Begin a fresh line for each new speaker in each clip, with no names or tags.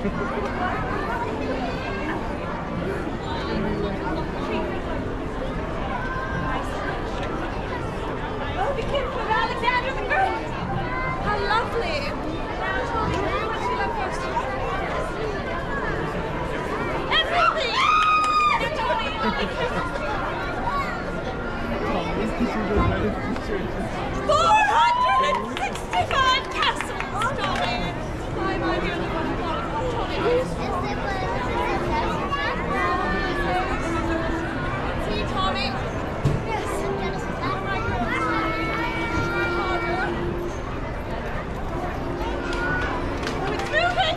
Oh, be careful of Alexander the Great! How lovely! Everything! 465 castles, darling! Why, my dear little See, Tommy? Yes. Oh, my goodness. Oh, it's moving!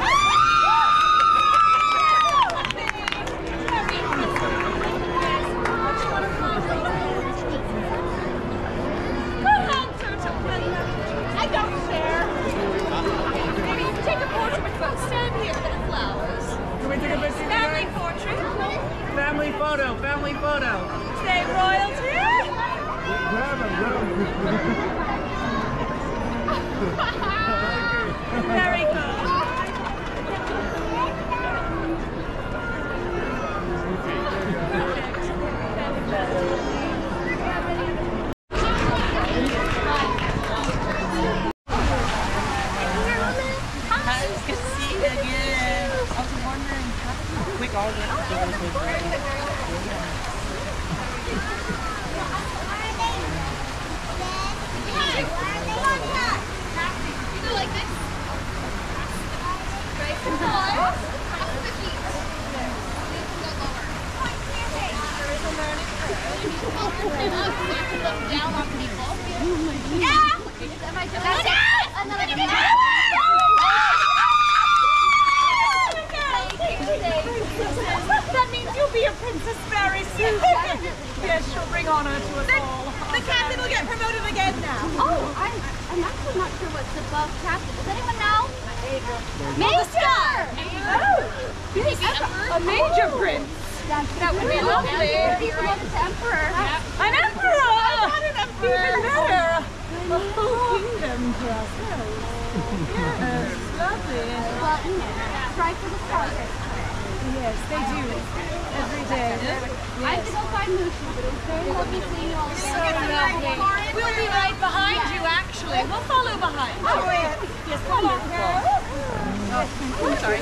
I don't share. Maybe take a portrait with both. Stand here with the flowers.
Can we take a picture?
Family portrait.
Family photo, family photo.
Say royalty.
Grab him,
Very good. That means you'll be a princess very soon. Yes, she'll bring honor to us all. The captain will get promoted again now.
Oh, I'm actually not sure what's above captain. Does anyone know?
Major! Oh, yes, a major prince. That would be lovely.
Emperor.
An emperor! Not an emperor. Even better. A whole kingdom to ourselves. Yes, lovely.
Well, you know, strive for the stars.
Yes, they do. Every day.
I have to go find Lucy, but it was very lovely seeing you all again.
So lovely. We'll be right behind you, actually. We'll follow behind you.
Oh,
yes, come on, girl. Oh, sorry.